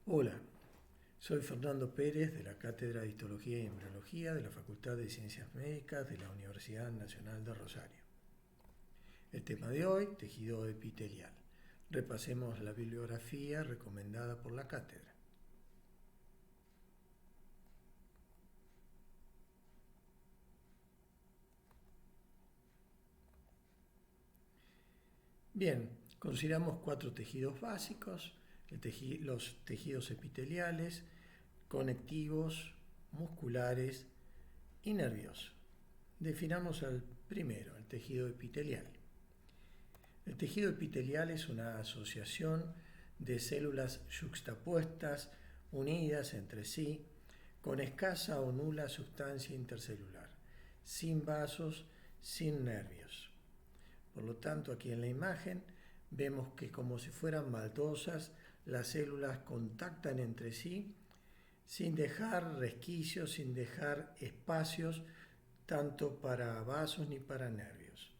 Hola, soy Fernando Pérez de la Cátedra de Histología y Embriología de la Facultad de Ciencias Médicas de la Universidad Nacional de Rosario. El tema de hoy, tejido epitelial. Repasemos la bibliografía recomendada por la cátedra. Bien, consideramos 4 tejidos básicos, los tejidos epiteliales, conectivos, musculares y nerviosos. Definamos el primero, el tejido epitelial. El tejido epitelial es una asociación de células yuxtapuestas, unidas entre sí, con escasa o nula sustancia intercelular, sin vasos, sin nervios. Por lo tanto, aquí en la imagen vemos que como si fueran baldosas, las células contactan entre sí sin dejar resquicios, sin dejar espacios tanto para vasos ni para nervios.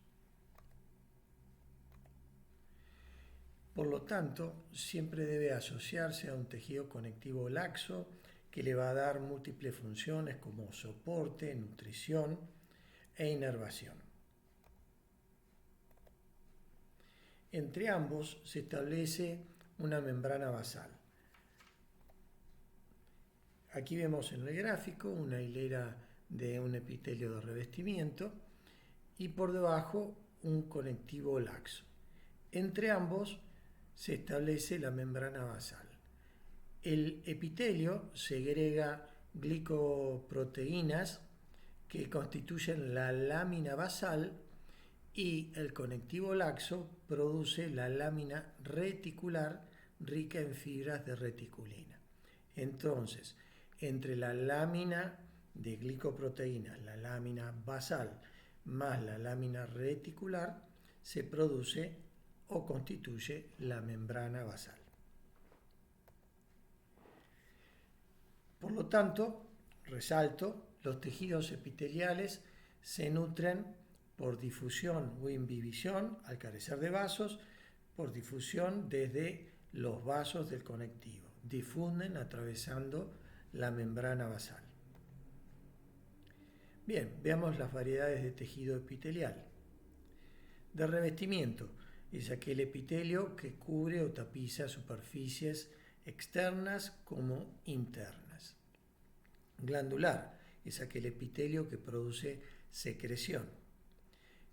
Por lo tanto, siempre debe asociarse a un tejido conectivo laxo que le va a dar múltiples funciones como soporte, nutrición e inervación. Entre ambos se establece una membrana basal. Aquí vemos en el gráfico una hilera de un epitelio de revestimiento y por debajo un conectivo laxo. Entre ambos se establece la membrana basal. El epitelio segrega glicoproteínas que constituyen la lámina basal y el conectivo laxo produce la lámina reticular rica en fibras de reticulina. Entonces, entre la lámina de glicoproteínas, la lámina basal, más la lámina reticular, se produce o constituye la membrana basal. Por lo tanto, resalto, los tejidos epiteliales se nutren por difusión o imbibición, al carecer de vasos, por difusión desde los vasos del conectivo. Difunden atravesando la membrana basal. Bien, veamos las variedades de tejido epitelial. De revestimiento es aquel epitelio que cubre o tapiza superficies externas como internas. Glandular es aquel epitelio que produce secreción.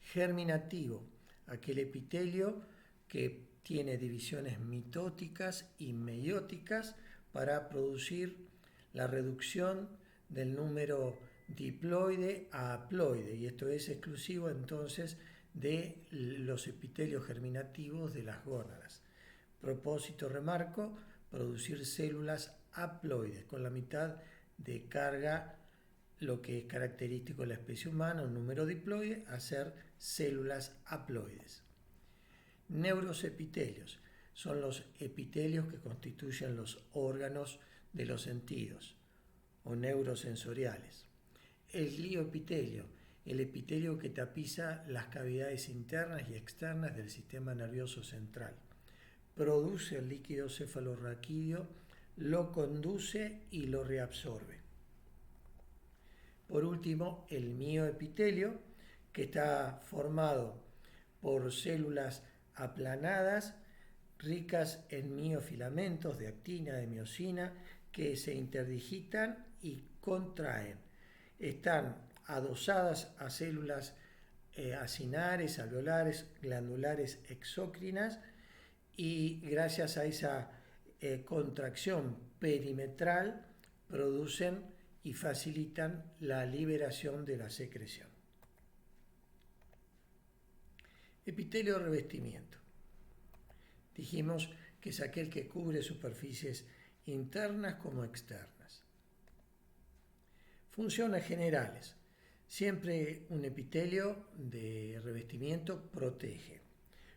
Germinativo, aquel epitelio que tiene divisiones mitóticas y meióticas para producir la reducción del número diploide a haploide, y esto es exclusivo entonces de los epitelios germinativos de las gónadas. Propósito, remarco, producir células haploides con la mitad de carga, lo que es característico de la especie humana, un número diploide, hacer células haploides. Neuroepitelios son los epitelios que constituyen los órganos de los sentidos o neurosensoriales. El glioepitelio, el epitelio que tapiza las cavidades internas y externas del sistema nervioso central. Produce el líquido cefalorraquídeo, lo conduce y lo reabsorbe. Por último, el mioepitelio, que está formado por células aplanadas, ricas en miofilamentos de actina, de miosina, que se interdigitan y contraen. Están adosadas a células acinares, alveolares, glandulares exócrinas, y gracias a esa contracción perimetral producen y facilitan la liberación de la secreción. Epitelio de revestimiento. Dijimos que es aquel que cubre superficies internas como externas. Funciones generales. Siempre un epitelio de revestimiento protege,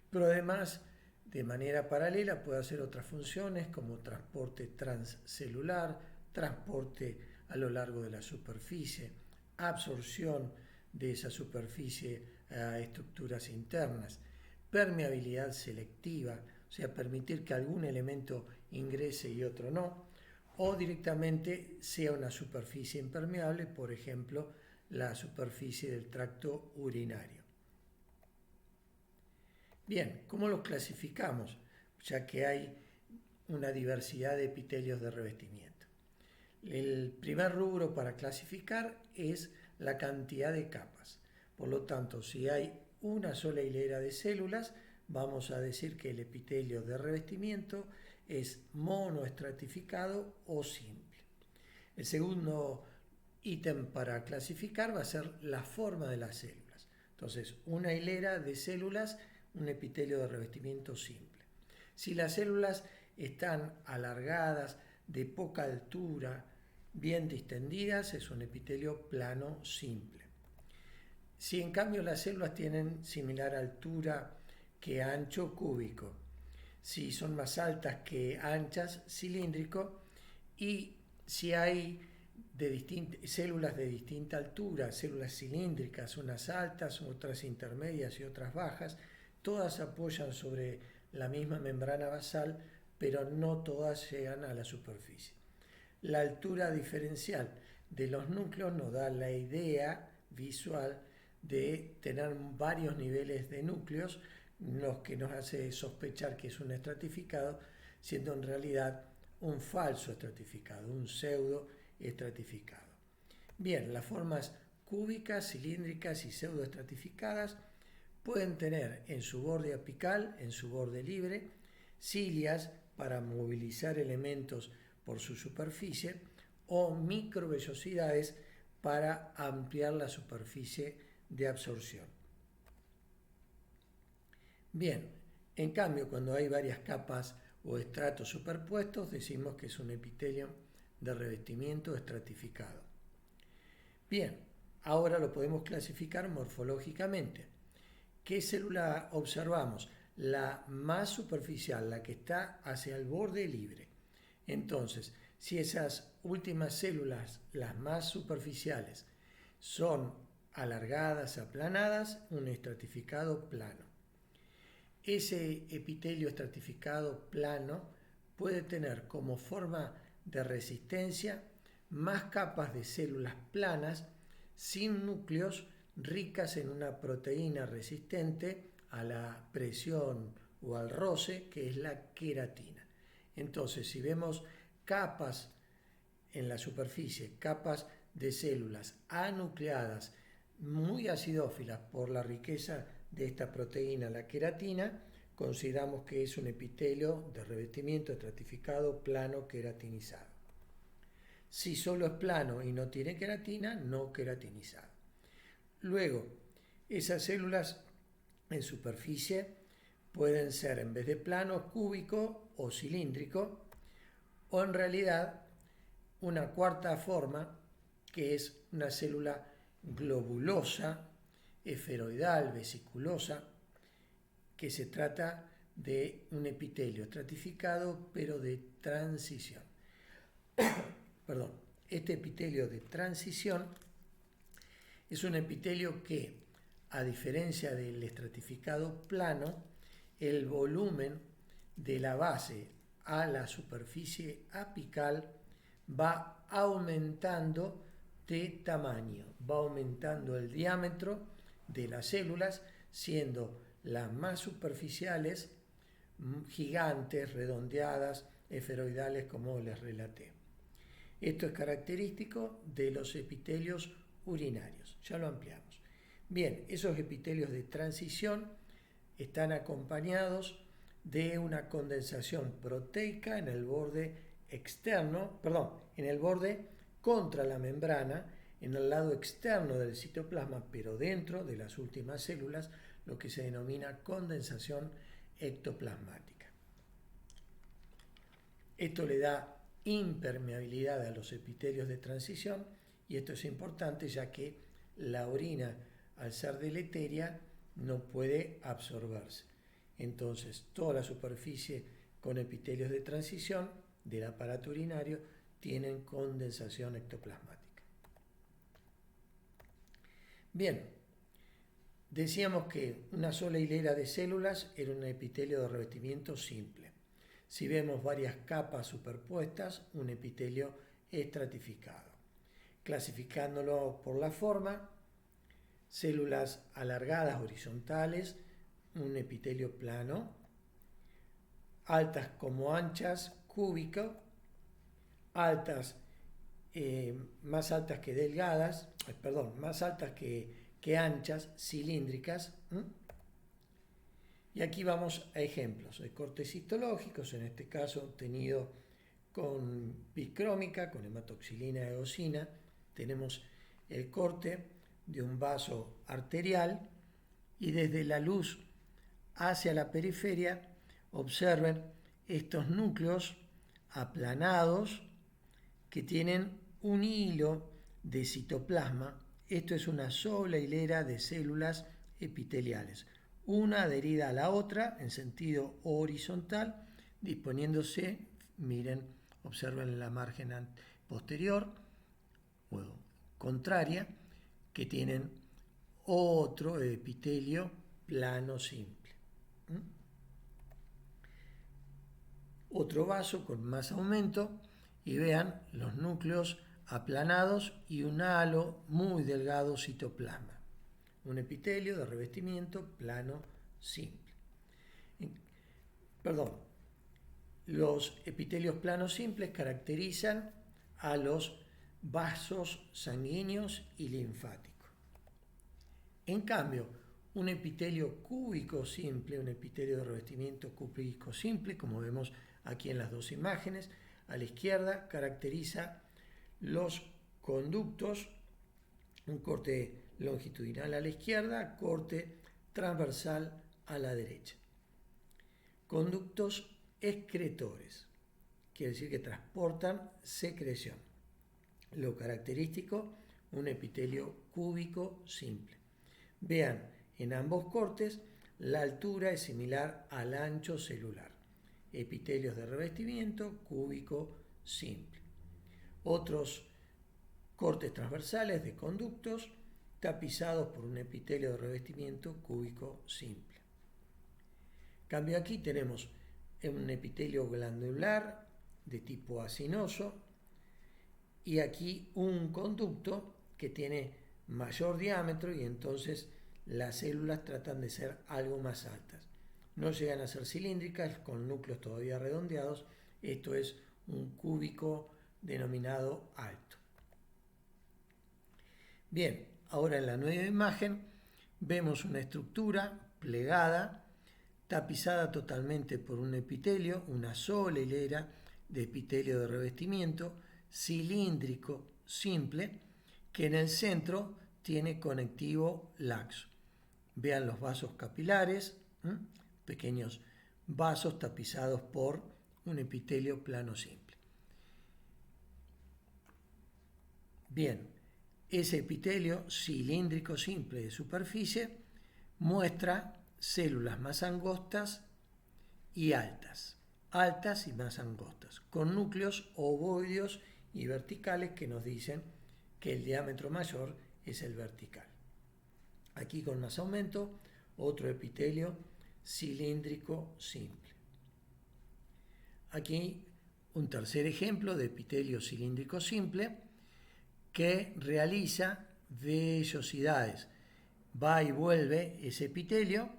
pero además de manera paralela puede hacer otras funciones como transporte transcelular, transporte a lo largo de la superficie, absorción de esa superficie a estructuras internas, permeabilidad selectiva, o sea, permitir que algún elemento ingrese y otro no, o directamente sea una superficie impermeable, por ejemplo, la superficie del tracto urinario. Bien, ¿cómo los clasificamos? Ya que hay una diversidad de epitelios de revestimiento. El primer rubro para clasificar es la cantidad de capas. Por lo tanto, si hay una sola hilera de células, vamos a decir que el epitelio de revestimiento es monoestratificado o simple. El segundo ítem para clasificar va a ser la forma de las células. Entonces, una hilera de células, un epitelio de revestimiento simple. Si las células están alargadas, de poca altura, bien distendidas, es un epitelio plano simple. Si en cambio las células tienen similar altura que ancho, cúbico. Si son más altas que anchas, cilíndrico. Y si hay células de distinta altura, células cilíndricas, unas altas, otras intermedias y otras bajas, todas apoyan sobre la misma membrana basal, pero no todas llegan a la superficie. La altura diferencial de los núcleos nos da la idea visual de tener varios niveles de núcleos, los que nos hace sospechar que es un estratificado, siendo en realidad un falso estratificado, un pseudo estratificado. Bien, las formas cúbicas, cilíndricas y pseudo estratificadas pueden tener en su borde apical, en su borde libre, cilias para movilizar elementos por su superficie o microvellosidades para ampliar la superficie de absorción. Bien, en cambio, cuando hay varias capas o estratos superpuestos, decimos que es un epitelio de revestimiento estratificado. Bien, ahora lo podemos clasificar morfológicamente. ¿Qué célula observamos? La más superficial, la que está hacia el borde libre. Entonces, si esas últimas células, las más superficiales, son alargadas, aplanadas, un estratificado plano. Ese epitelio estratificado plano puede tener como forma de resistencia más capas de células planas sin núcleos, ricas en una proteína resistente a la presión o al roce, que es la queratina. Entonces, si vemos capas en la superficie, capas de células anucleadas muy acidófilas por la riqueza de esta proteína, la queratina, consideramos que es un epitelio de revestimiento estratificado plano queratinizado. Si solo es plano y no tiene queratina, no queratinizado. Luego, esas células en superficie pueden ser, en vez de plano, cúbico o cilíndrico, o en realidad una cuarta forma, que es una célula globulosa, esferoidal, vesiculosa, que se trata de un epitelio estratificado pero de transición. Perdón, este epitelio de transición es un epitelio que, a diferencia del estratificado plano, el volumen de la base a la superficie apical va aumentando de tamaño, va aumentando el diámetro de las células, siendo las más superficiales gigantes, redondeadas, esferoidales, como les relaté. Esto es característico de los epitelios urinarios. Ya lo ampliamos. Bien, esos epitelios de transición están acompañados de una condensación proteica en el borde externo, en el borde contra la membrana, en el lado externo del citoplasma, pero dentro de las últimas células, lo que se denomina condensación ectoplasmática. Esto le da impermeabilidad a los epitelios de transición, y esto es importante ya que la orina, al ser deleteria, no puede absorberse. Entonces, toda la superficie con epitelios de transición del aparato urinario tienen condensación ectoplasmática. Bien, Decíamos que una sola hilera de células era un epitelio de revestimiento simple. Si vemos varias capas superpuestas, un epitelio estratificado. Clasificándolo por la forma, células alargadas horizontales, un epitelio plano, altas como anchas, cúbico, altas, más altas que delgadas, más altas que anchas, cilíndricas. Y aquí vamos a ejemplos de cortes histológicos, en este caso obtenido con bicrómica, con hematoxilina e eosina. Tenemos el corte de un vaso arterial y desde la luz hacia la periferia observen estos núcleos aplanados que tienen un hilo de citoplasma. Esto es una sola hilera de células epiteliales, una adherida a la otra en sentido horizontal, disponiéndose, miren, observen la margen posterior o contraria, que tienen otro epitelio plano simple. Otro vaso con más aumento y vean los núcleos aplanados y un halo muy delgado citoplasma. Un epitelio de revestimiento plano simple. Los epitelios planos simples caracterizan a los vasos sanguíneos y linfáticos. En cambio, un epitelio cúbico simple, un epitelio de revestimiento cúbico simple, como vemos aquí en las dos imágenes, a la izquierda caracteriza los conductos, un corte longitudinal a la izquierda, corte transversal a la derecha. Conductos excretores, quiere decir que transportan secreción. Lo característico, un epitelio cúbico simple. Vean, en ambos cortes la altura es similar al ancho celular. Epitelios de revestimiento cúbico simple. Otros cortes transversales de conductos tapizados por un epitelio de revestimiento cúbico simple. Cambio aquí tenemos un epitelio glandular de tipo acinoso y aquí un conducto que tiene mayor diámetro y entonces las células tratan de ser algo más altas. No llegan a ser cilíndricas con núcleos todavía redondeados. Esto es un cúbico denominado alto. Bien, ahora en la nueva imagen vemos una estructura plegada, tapizada totalmente por un epitelio, una sola hilera de epitelio de revestimiento, cilíndrico simple, que en el centro tiene conectivo laxo. Vean los vasos capilares, pequeños vasos tapizados por un epitelio plano simple. Bien, ese epitelio cilíndrico simple de superficie muestra células más angostas y altas y más angostas, con núcleos ovoideos y verticales que nos dicen que el diámetro mayor es el vertical. Aquí con más aumento, otro epitelio cilíndrico simple. Aquí un tercer ejemplo de epitelio cilíndrico simple que realiza vellosidades. Va y vuelve ese epitelio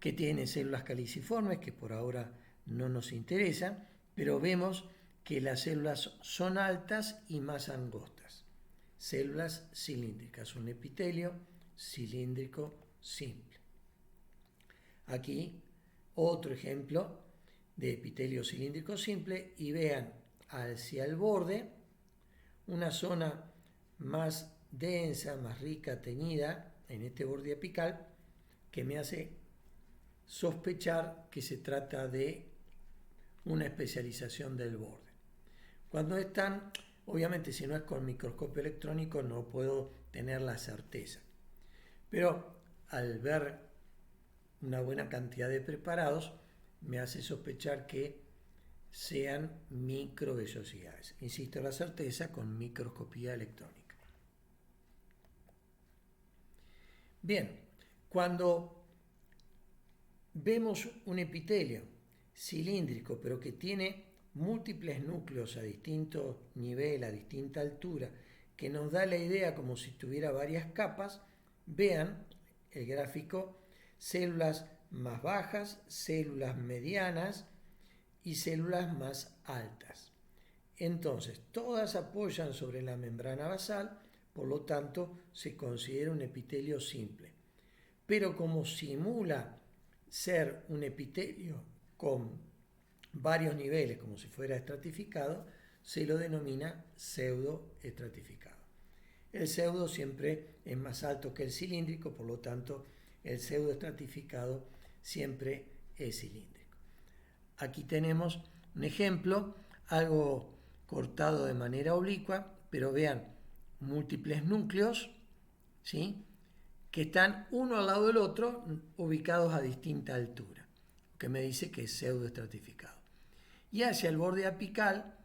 que tiene células caliciformes que por ahora no nos interesan, pero vemos que las células son altas y más angostas. Células cilíndricas, un epitelio cilíndrico simple. Aquí otro ejemplo de epitelio cilíndrico simple y vean hacia el borde una zona más densa, más rica, teñida en este borde apical que me hace sospechar que se trata de una especialización del borde. Cuando están, obviamente si no es con microscopio electrónico no puedo tener la certeza, pero al ver una buena cantidad de preparados me hace sospechar que sean microvellosidades. Insisto, la certeza con microscopía electrónica. Bien, Cuando vemos un epitelio cilíndrico, pero que tiene múltiples núcleos a distinto nivel, a distinta altura, que nos da la idea como si tuviera varias capas, vean el gráfico, células más bajas, células medianas y células más altas. Entonces, todas apoyan sobre la membrana basal, por lo tanto, se considera un epitelio simple. Pero como simula ser un epitelio con varios niveles, como si fuera estratificado, se lo denomina pseudoestratificado. El pseudo siempre es más alto que el cilíndrico, por lo tanto, el pseudoestratificado siempre es cilíndrico. Aquí tenemos un ejemplo, algo cortado de manera oblicua, pero vean, múltiples núcleos, ¿sí?, que están uno al lado del otro, ubicados a distinta altura, que me dice que es pseudoestratificado. Y hacia el borde apical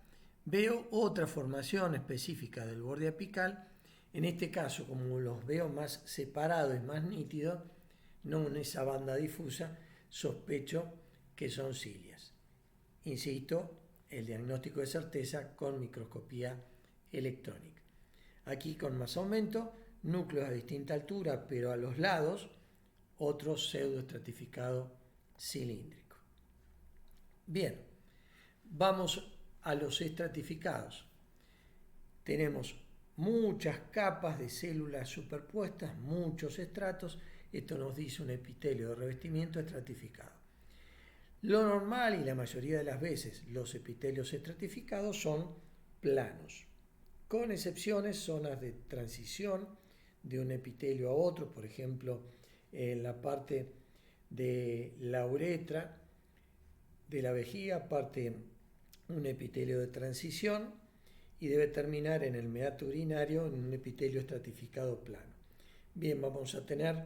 veo otra formación específica del borde apical. En este caso, como los veo más separados y más nítidos, no en esa banda difusa, sospecho que son cilias. Insisto, el diagnóstico de certeza con microscopía electrónica. Aquí con más aumento, núcleos a distinta altura, pero a los lados, otro pseudoestratificado cilíndrico. Bien, vamos a los estratificados. Tenemos muchas capas de células superpuestas, muchos estratos. Esto nos dice un epitelio de revestimiento estratificado. Lo normal y la mayoría de las veces los epitelios estratificados son planos, con excepciones, zonas de transición de un epitelio a otro, por ejemplo, en la parte de la uretra, de la vejiga, parte un epitelio de transición y debe terminar en el meato urinario en un epitelio estratificado plano. Bien, vamos a tener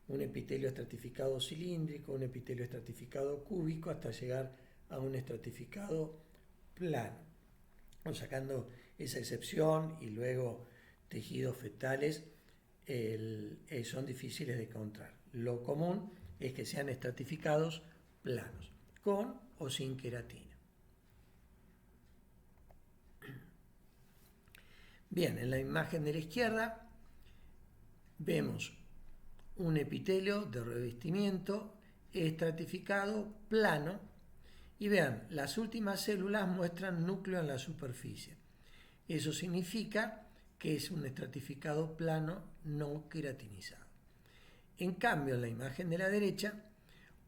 un epitelio estratificado cilíndrico, un epitelio estratificado cúbico, hasta llegar a un estratificado plano. Sacando esa excepción y luego tejidos fetales son difíciles de encontrar. Lo común es que sean estratificados planos, con o sin queratina. Bien, en la imagen de la izquierda vemos un epitelio de revestimiento estratificado plano y vean, las últimas células muestran núcleo en la superficie. Eso significa que es un estratificado plano no queratinizado. En cambio, en la imagen de la derecha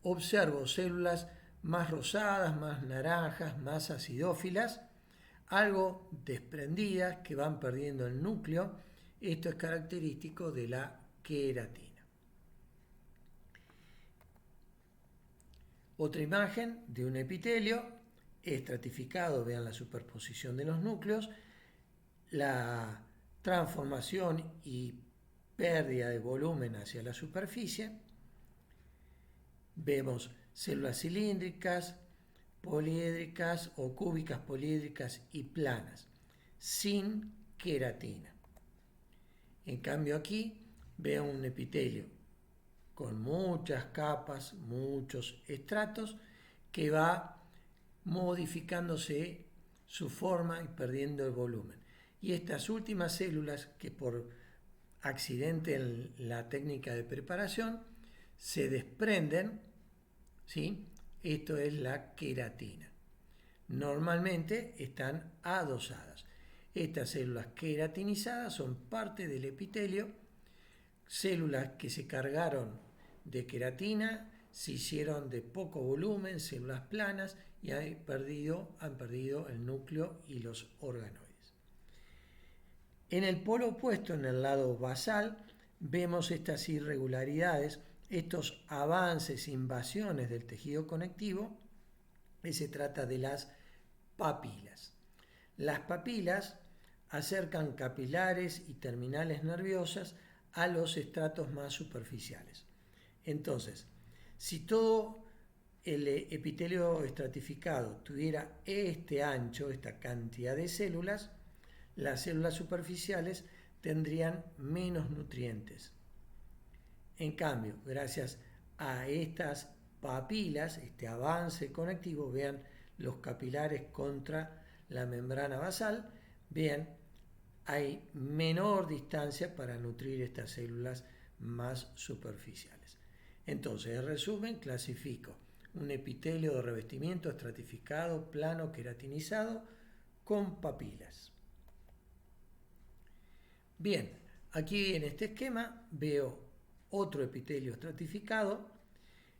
observo células más rosadas, más naranjas, más acidófilas, algo desprendidas que van perdiendo el núcleo. Esto es característico de la queratina. Otra imagen de un epitelio estratificado, vean la superposición de los núcleos, la transformación y pérdida de volumen hacia la superficie. Vemos células cilíndricas, poliédricas o cúbicas, poliédricas y planas, sin queratina. En cambio aquí veo un epitelio con muchas capas, muchos estratos, que va modificándose su forma y perdiendo el volumen. Y estas últimas células que por accidente en la técnica de preparación se desprenden, ¿sí? Esto es la queratina. Normalmente están adosadas. Estas células queratinizadas son parte del epitelio, células que se cargaron de queratina, se hicieron de poco volumen, células planas, y han perdido el núcleo y los organoides. En el polo opuesto, en el lado basal, vemos estas irregularidades, estos avances, invasiones del tejido conectivo, y se trata de las papilas. Las papilas acercan capilares y terminales nerviosas a los estratos más superficiales. Entonces, si todo el epitelio estratificado tuviera este ancho, esta cantidad de células, las células superficiales tendrían menos nutrientes En cambio, gracias a estas papilas, este avance conectivo, vean los capilares contra la membrana basal, vean, hay menor distancia para nutrir estas células más superficiales. Entonces, en resumen, clasifico un epitelio de revestimiento estratificado, plano, queratinizado, con papilas. Bien, aquí en este esquema veo otro epitelio estratificado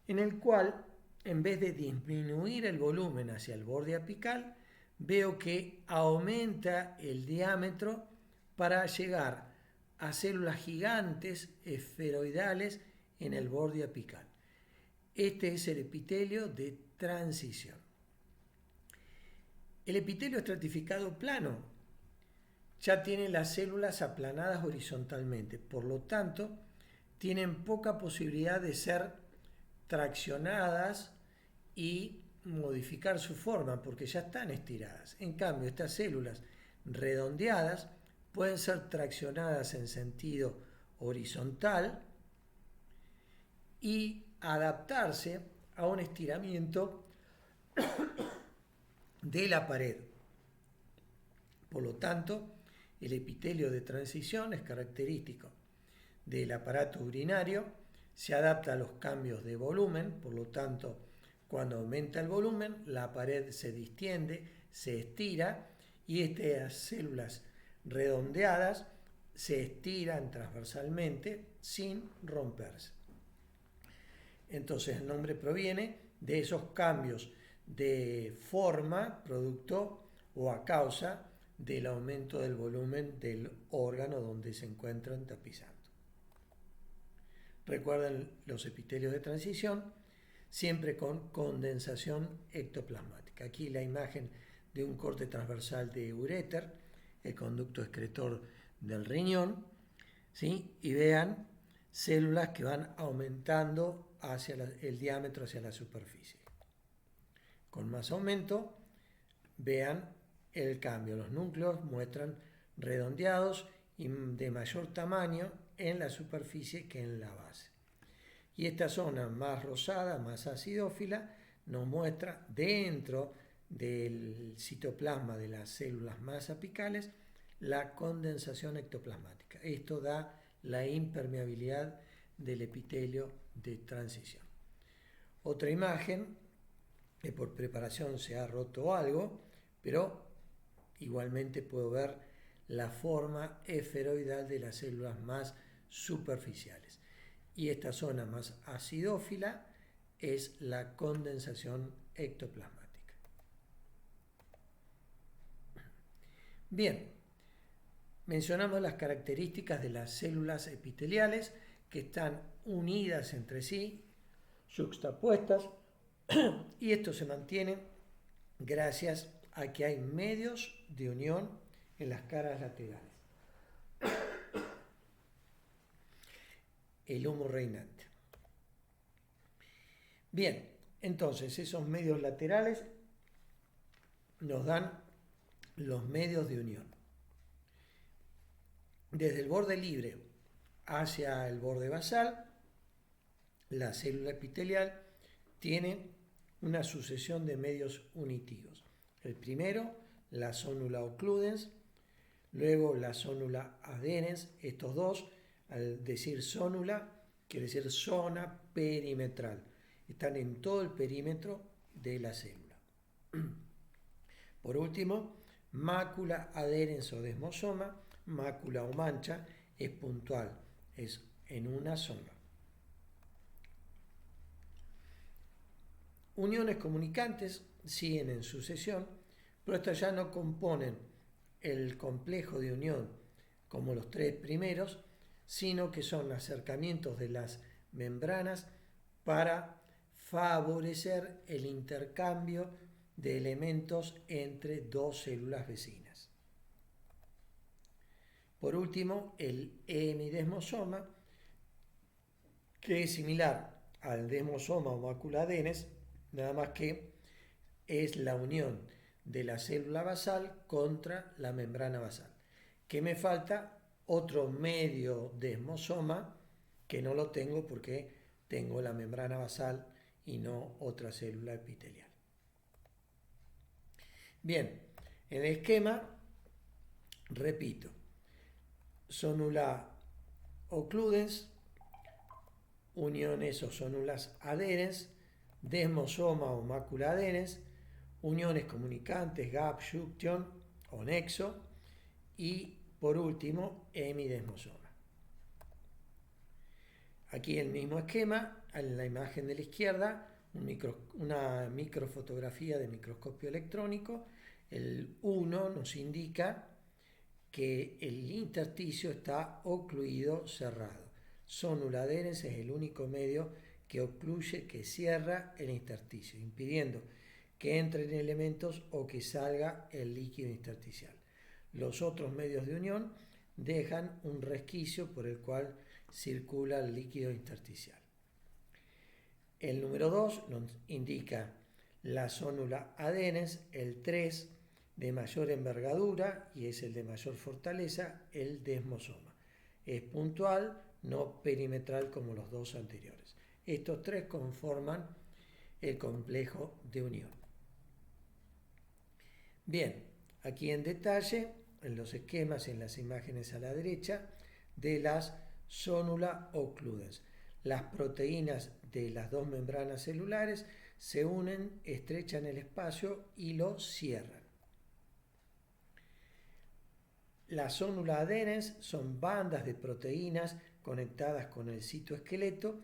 en el cual, en vez de disminuir el volumen hacia el borde apical, veo que aumenta el diámetro para llegar a células gigantes esferoidales en el borde apical. Este es el epitelio de transición. El epitelio estratificado plano ya tiene las células aplanadas horizontalmente, por lo tanto, tienen poca posibilidad de ser traccionadas y modificar su forma porque ya están estiradas. En cambio, estas células redondeadas pueden ser traccionadas en sentido horizontal y adaptarse a un estiramiento de la pared. Por lo tanto, el epitelio de transición es característico del aparato urinario, se adapta a los cambios de volumen, por lo tanto, cuando aumenta el volumen, la pared se distiende, se estira y estas células redondeadas se estiran transversalmente sin romperse. Entonces el nombre proviene de esos cambios de forma producto o a causa del aumento del volumen del órgano donde se encuentran tapizando. Recuerden los epitelios de transición, siempre con condensación ectoplasmática. Aquí la imagen de un corte transversal de uréter, el conducto excretor del riñón, ¿sí? Y vean células que van aumentando hacia el diámetro hacia la superficie. Con más aumento, vean el cambio. Los núcleos muestran redondeados y de mayor tamaño en la superficie que en la base. Y esta zona más rosada, más acidófila, nos muestra dentro del citoplasma de las células más apicales la condensación ectoplasmática. Esto da la impermeabilidad del epitelio de transición. Otra imagen, que por preparación se ha roto algo, pero igualmente puedo ver la forma esferoidal de las células más superficiales. Y esta zona más acidófila es la condensación ectoplasmática. Bien, mencionamos las características de las células epiteliales que están unidas entre sí, yuxtapuestas, y esto se mantiene gracias a que hay medios de unión en las caras laterales. El humo reinante. Bien, entonces esos medios laterales nos dan los medios de unión. Desde el borde libre hacia el borde basal, la célula epitelial tiene una sucesión de medios unitivos. El primero, la zónula occludens, luego la zónula adherens. Estos dos, al decir zónula, quiere decir zona perimetral. Están en todo el perímetro de la célula. Por último, mácula adherens o desmosoma, mácula o mancha, es puntual, es en una zona. Uniones comunicantes siguen en sucesión, pero estas ya no componen el complejo de unión como los tres primeros, sino que son acercamientos de las membranas para favorecer el intercambio de elementos entre dos células vecinas. Por último, el hemidesmosoma, que es similar al desmosoma o mácula adherens, nada más que es la unión de la célula basal contra la membrana basal. ¿Qué me falta? Otro medio desmosoma, que no lo tengo porque tengo la membrana basal y no otra célula epitelial. Bien, en el esquema, repito, sonula ocludens, uniones o sónulas adherens, desmosoma o mácula adherens, uniones comunicantes, gap, junction o nexo, y por último, hemidesmosoma. Aquí el mismo esquema, en la imagen de la izquierda, una microfotografía de microscopio electrónico. El 1 nos indica que el intersticio está ocluido, cerrado. Sonula adherens es el único medio que ocluye, que cierra el intersticio, impidiendo que entren elementos o que salga el líquido intersticial. Los otros medios de unión dejan un resquicio por el cual circula el líquido intersticial. El número 2 nos indica la sonula adherens, el 3 de mayor envergadura y es el de mayor fortaleza, el desmosoma. Es puntual, no perimetral como los dos anteriores. Estos tres conforman el complejo de unión. Bien, aquí en detalle, en los esquemas, en las imágenes a la derecha, de las sonula ocludens. Las proteínas de las dos membranas celulares se unen, estrechan el espacio y lo cierran. Las sonula adherens son bandas de proteínas conectadas con el citoesqueleto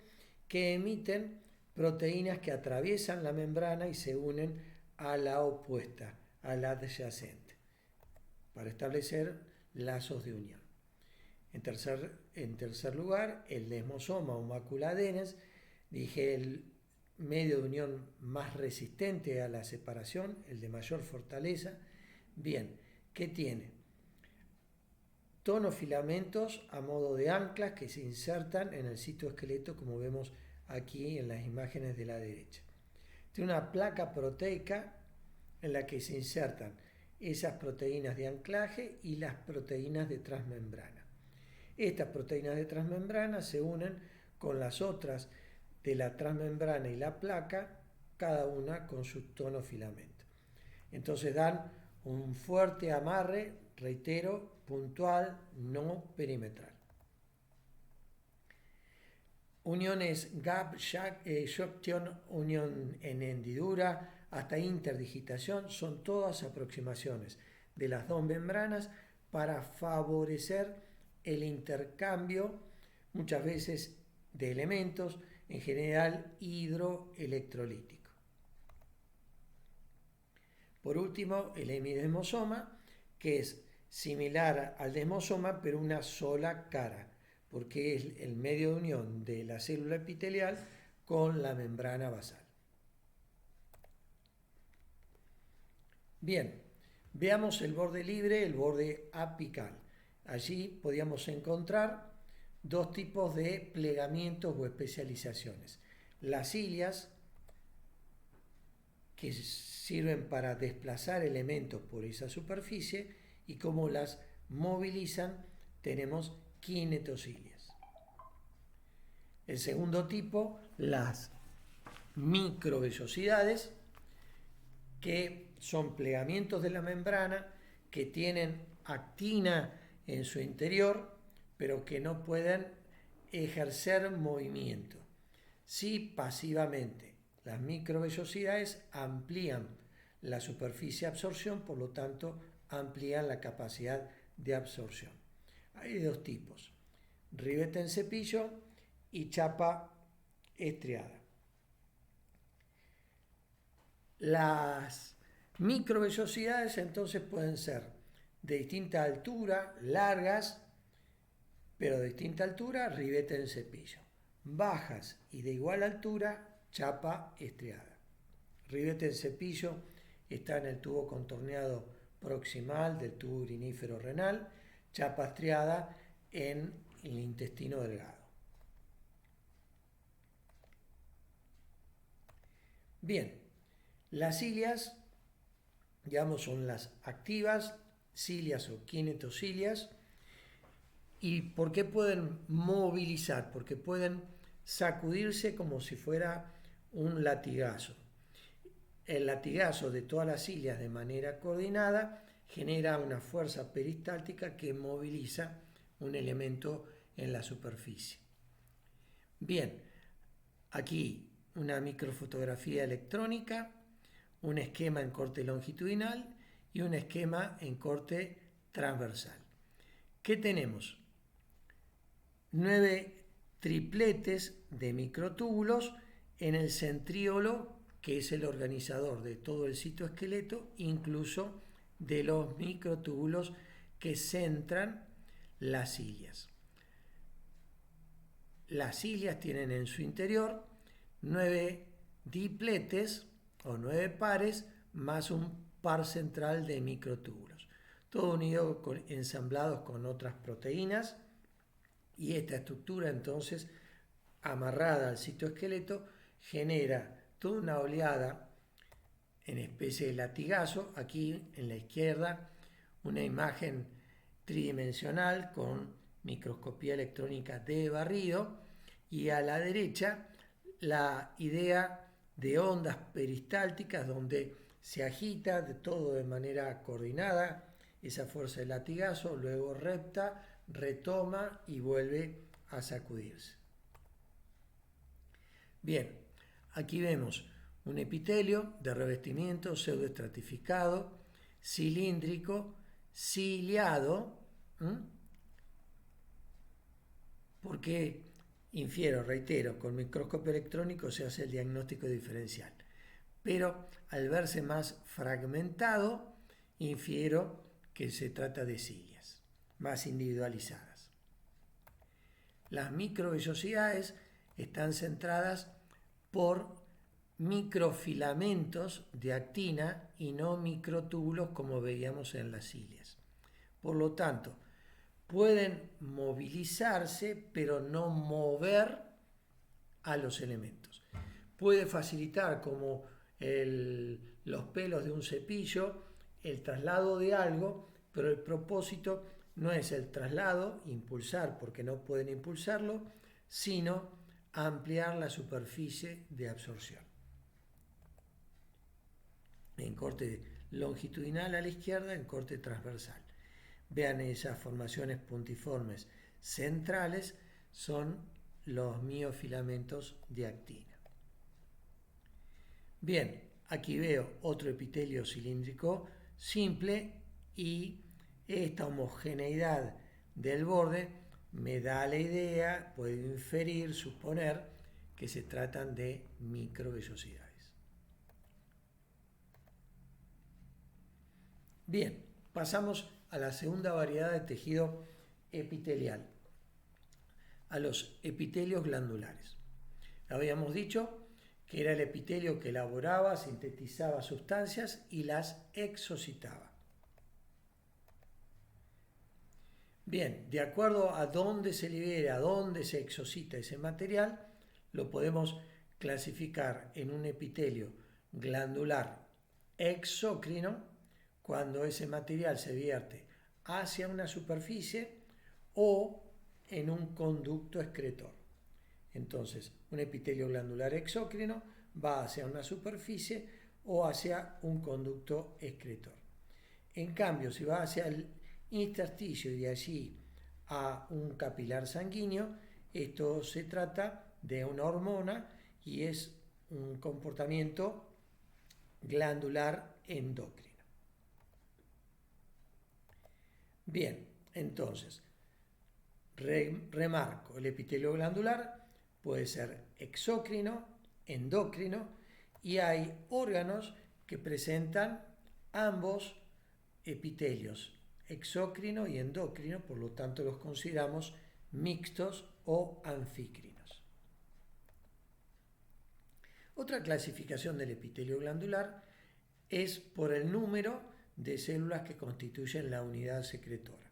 que emiten proteínas que atraviesan la membrana y se unen a la opuesta, a la adyacente, para establecer lazos de unión. En tercer lugar, el desmosoma o mácula adherens, dije el medio de unión más resistente a la separación, el de mayor fortaleza. Bien, ¿qué tiene? Tonofilamentos a modo de anclas que se insertan en el citoesqueleto, como vemos aquí en las imágenes de la derecha. Tiene una placa proteica en la que se insertan esas proteínas de anclaje y las proteínas de transmembrana. Estas proteínas de transmembrana se unen con las otras de la transmembrana y la placa, cada una con su tonofilamento. Entonces dan un fuerte amarre, reitero, puntual, no perimetral. Uniones gap, junction, unión en hendidura, hasta interdigitación, son todas aproximaciones de las dos membranas para favorecer el intercambio, muchas veces de elementos, en general hidroelectrolítico. Por último, el hemidesmosoma, que es similar al desmosoma, pero una sola cara, porque es el medio de unión de la célula epitelial con la membrana basal. Bien, veamos el borde libre, el borde apical. Allí podíamos encontrar dos tipos de plegamientos o especializaciones. Las cilias, que sirven para desplazar elementos por esa superficie, y como las movilizan, tenemos kinetocilias. El segundo tipo, las microvellosidades, que son plegamientos de la membrana que tienen actina en su interior, pero que no pueden ejercer movimiento. Sí, pasivamente. Las microvellosidades amplían la superficie de absorción, por lo tanto, amplían la capacidad de absorción. Hay dos tipos: ribete en cepillo y chapa estriada. Las microvellosidades entonces pueden ser de distinta altura, largas, pero de distinta altura, ribete en cepillo. Bajas y de igual altura, chapa estriada. Ribete en cepillo está en el tubo contorneado proximal del tubo urinífero renal, chapa estriada en el intestino delgado. Bien, las cilias, digamos, son las activas, cilias o kinetocilias, ¿Y por qué pueden movilizar? Porque pueden sacudirse como si fuera un latigazo. El latigazo de todas las cilias de manera coordinada genera una fuerza peristáltica que moviliza un elemento en la superficie. Bien, aquí una microfotografía electrónica, un esquema en corte longitudinal y un esquema en corte transversal. ¿Qué tenemos? 9 tripletes de microtúbulos en el centríolo, que es el organizador de todo el citoesqueleto, incluso de los microtúbulos que centran las cilias. Las cilias tienen en su interior 9 dipletes o 9 pares más un par central de microtúbulos, todo unido ensamblados con otras proteínas, y esta estructura entonces amarrada al citoesqueleto genera toda una oleada en especie de latigazo. Aquí en la izquierda una imagen tridimensional con microscopía electrónica de barrido, y a la derecha la idea de ondas peristálticas donde se agita todo de manera coordinada esa fuerza de latigazo, luego repta, retoma y vuelve a sacudirse. Bien, aquí vemos un epitelio de revestimiento pseudoestratificado, cilíndrico, ciliado. Porque infiero, reitero, con microscopio electrónico se hace el diagnóstico diferencial, pero al verse más fragmentado, infiero que se trata de cilias más individualizadas. Las microvellosidades están centradas por microfilamentos de actina y no microtúbulos como veíamos en las cilias. Por lo tanto, pueden movilizarse pero no mover a los elementos. Puede facilitar, como los pelos de un cepillo, el traslado de algo, pero el propósito no es el traslado, impulsar porque no pueden impulsarlo, sino ampliar la superficie de absorción. En corte longitudinal a la izquierda, en corte transversal. Vean esas formaciones puntiformes centrales, son los miofilamentos de actina. Bien, aquí veo otro epitelio cilíndrico simple, y esta homogeneidad del borde me da la idea, puedo inferir, suponer que se tratan de microvellosidades. Bien, pasamos a la segunda variedad de tejido epitelial, a los epitelios glandulares. Habíamos dicho que era el epitelio que elaboraba, sintetizaba sustancias y las exocitaba. Bien, de acuerdo a dónde se libera, a dónde se exocita ese material, lo podemos clasificar en un epitelio glandular exócrino, cuando ese material se vierte hacia una superficie o en un conducto excretor. Entonces, un epitelio glandular exócrino va hacia una superficie o hacia un conducto excretor. En cambio, si va hacia el intersticio y de allí a un capilar sanguíneo, esto se trata de una hormona y es un comportamiento glandular endocrino. Bien, entonces, remarco, el epitelio glandular puede ser exócrino, endocrino, y hay órganos que presentan ambos epitelios, exócrino y endocrino, por lo tanto los consideramos mixtos o anfícrinos. Otra clasificación del epitelio glandular es por el número de células que constituyen la unidad secretora.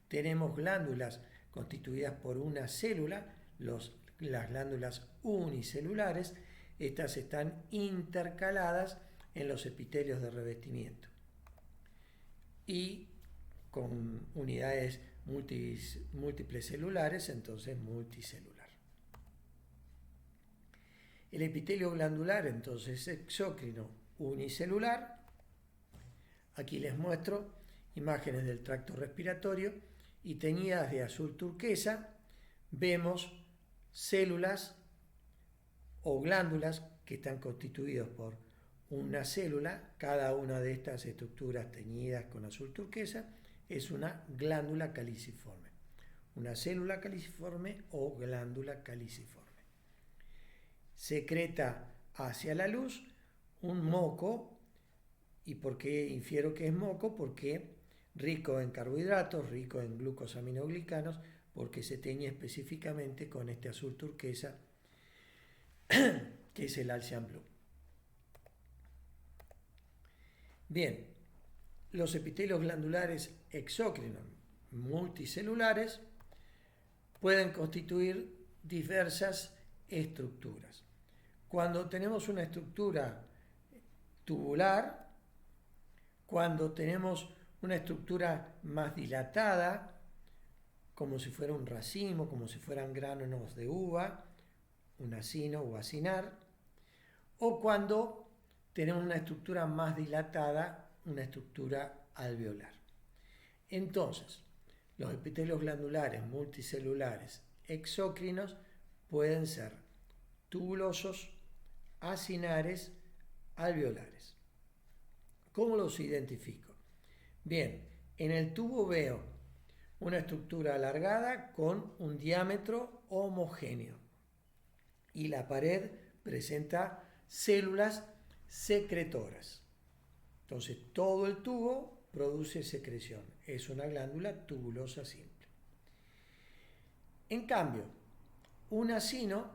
Tenemos glándulas constituidas por una célula, las glándulas unicelulares. Estas están intercaladas en los epitelios de revestimiento. Y con unidades múltiples celulares, entonces multicelular. El epitelio glandular, entonces, exócrino unicelular. Aquí les muestro imágenes del tracto respiratorio y teñidas de azul turquesa vemos células o glándulas que están constituidas por una célula. Cada una de estas estructuras teñidas con azul turquesa es una glándula caliciforme. Una célula caliciforme o glándula caliciforme. Secreta hacia la luz un moco. ¿Y por qué infiero que es moco? Porque rico en carbohidratos, rico en glucosaminoglicanos, porque se teñe específicamente con este azul turquesa que es el Alcian Blue. Bien, los epitelios glandulares exócrinos multicelulares pueden constituir diversas estructuras. Cuando tenemos una estructura tubular, cuando tenemos una estructura más dilatada, como si fuera un racimo, como si fueran granos de uva, un acino o acinar, o cuando tenemos una estructura más dilatada, una estructura alveolar. Entonces, los epitelios glandulares multicelulares exócrinos pueden ser tubulosos, acinares, alveolares. ¿Cómo los identifico? Bien, en el tubo veo una estructura alargada con un diámetro homogéneo y la pared presenta células secretoras. Entonces, todo el tubo produce secreción. Es una glándula tubulosa simple. En cambio, un acino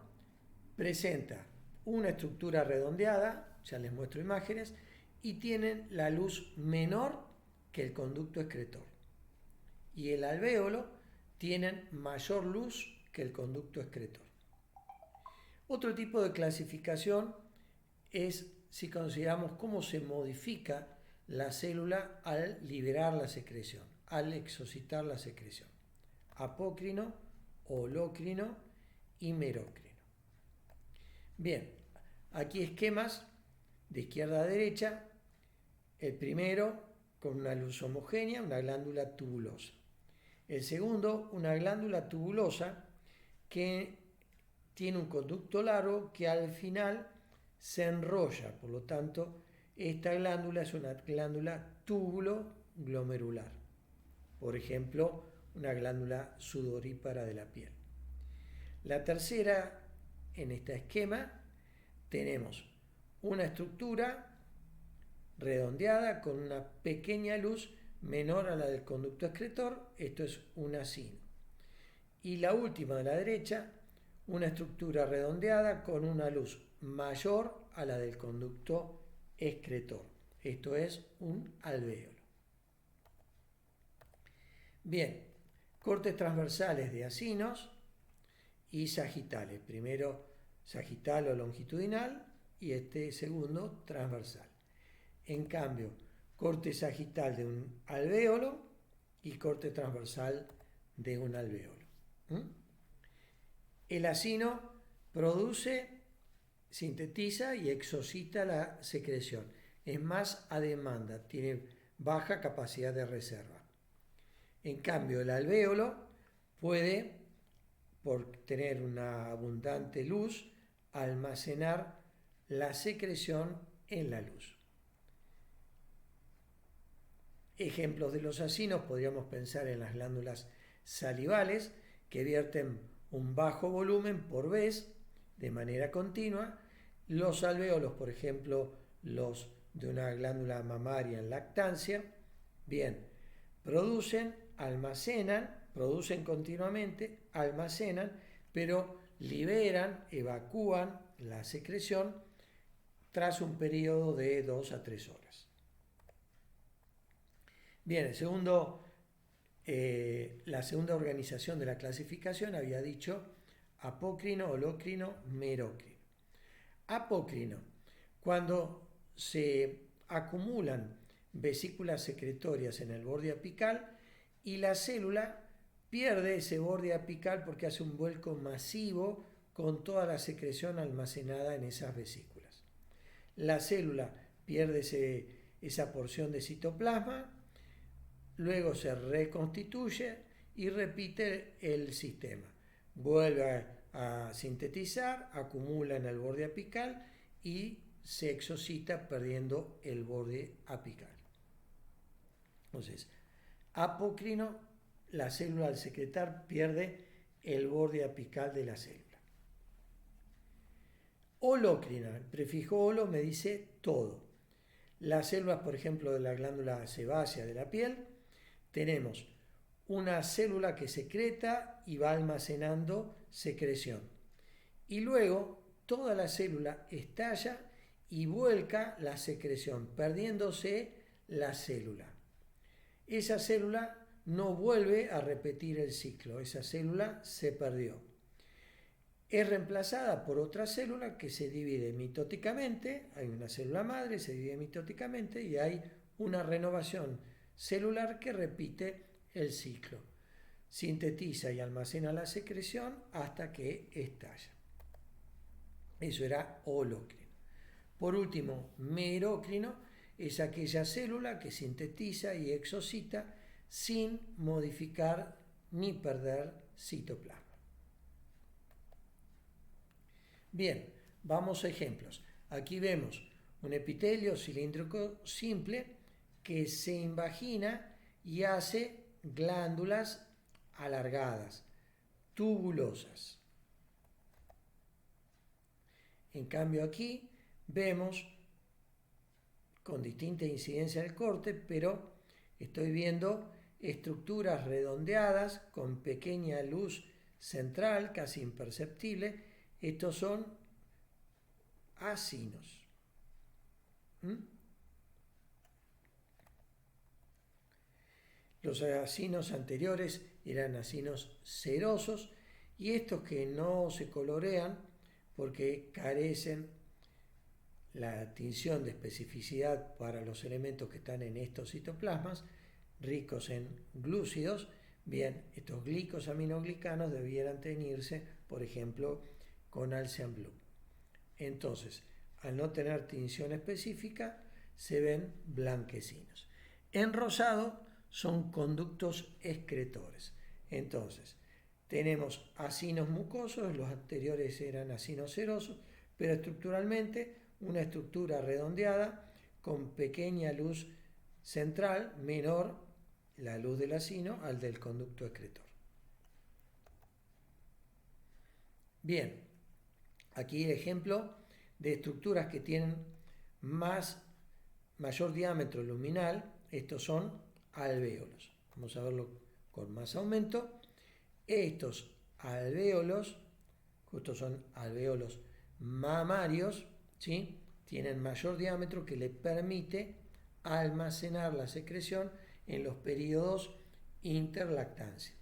presenta una estructura redondeada, ya les muestro imágenes, y tienen la luz menor que el conducto excretor. Y el alvéolo tienen mayor luz que el conducto excretor. Otro tipo de clasificación es si consideramos cómo se modifica la célula al liberar la secreción, al exocitar la secreción. Apócrino, holócrino y merócrino. Bien, aquí esquemas de izquierda a derecha. El primero con una luz homogénea, una glándula tubulosa. El segundo, una glándula tubulosa que tiene un conducto largo que al final se enrolla. Por lo tanto, esta glándula es una glándula túbulo-glomerular. Por ejemplo, una glándula sudorípara de la piel. La tercera, en este esquema, tenemos una estructura redondeada con una pequeña luz menor a la del conducto excretor. Esto es un acino. Y la última de la derecha, una estructura redondeada con una luz mayor a la del conducto excretor. Esto es un alvéolo. Bien, cortes transversales de acinos y sagitales. Primero sagital o longitudinal y este segundo transversal. En cambio, corte sagital de un alvéolo y corte transversal de un alvéolo. El acino produce, sintetiza y exocita la secreción. Es más a demanda, tiene baja capacidad de reserva. En cambio, el alvéolo puede, por tener una abundante luz, almacenar la secreción en la luz. Ejemplos de los acinos podríamos pensar en las glándulas salivales que vierten un bajo volumen por vez de manera continua. Los alvéolos, por ejemplo, los de una glándula mamaria en lactancia, bien, producen continuamente, almacenan, pero liberan, evacúan la secreción tras un periodo de 2 a 3 horas. Bien, la segunda organización de la clasificación había dicho apócrino, holócrino, merócrino. Apócrino, cuando se acumulan vesículas secretorias en el borde apical y la célula pierde ese borde apical porque hace un vuelco masivo con toda la secreción almacenada en esas vesículas. La célula pierde esa porción de citoplasma, luego se reconstituye y repite el sistema. Vuelve a sintetizar, acumula en el borde apical y se exocita perdiendo el borde apical. Entonces, apócrino, la célula al secretar pierde el borde apical de la célula. Holócrina, el prefijo holo me dice todo. Las células, por ejemplo, de la glándula sebácea de la piel, tenemos una célula que secreta y va almacenando secreción. Y luego toda la célula estalla y vuelca la secreción, perdiéndose la célula. Esa célula no vuelve a repetir el ciclo, esa célula se perdió. Es reemplazada por otra célula que se divide mitóticamente, hay una célula madre, se divide mitóticamente y hay una renovación celular que repite el ciclo. Sintetiza y almacena la secreción hasta que estalla. Eso era holócrino. Por último, merócrino es aquella célula que sintetiza y exocita sin modificar ni perder citoplasma. Bien, vamos a ejemplos. Aquí vemos un epitelio cilíndrico simple que se invagina y hace glándulas alargadas, tubulosas. En cambio aquí vemos con distinta incidencia del corte, pero estoy viendo estructuras redondeadas con pequeña luz central, casi imperceptible. Estos son acinos. Los acinos anteriores eran acinos serosos y estos que no se colorean porque carecen la tinción de especificidad para los elementos que están en estos citoplasmas, ricos en glúcidos. Bien, estos glicosaminoglicanos debieran teñirse, por ejemplo, con Alcian Blue. Entonces, al no tener tinción específica, se ven blanquecinos. En rosado son conductos excretores. Entonces, tenemos acinos mucosos, los anteriores eran acinos serosos, pero estructuralmente una estructura redondeada con pequeña luz central, menor la luz del acino al del conducto excretor. Bien, aquí el ejemplo de estructuras que tienen mayor diámetro luminal. Estos son alvéolos. Vamos a verlo con más aumento. Estos alvéolos, estos son alvéolos mamarios, ¿sí? Tienen mayor diámetro que le permite almacenar la secreción en los periodos interlactancia.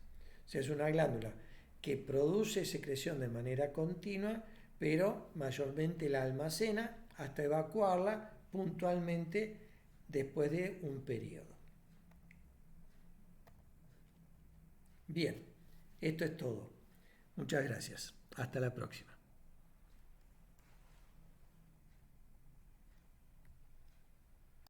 O sea, es una glándula que produce secreción de manera continua, pero mayormente la almacena hasta evacuarla puntualmente después de un periodo. Bien, esto es todo. Muchas gracias. Hasta la próxima.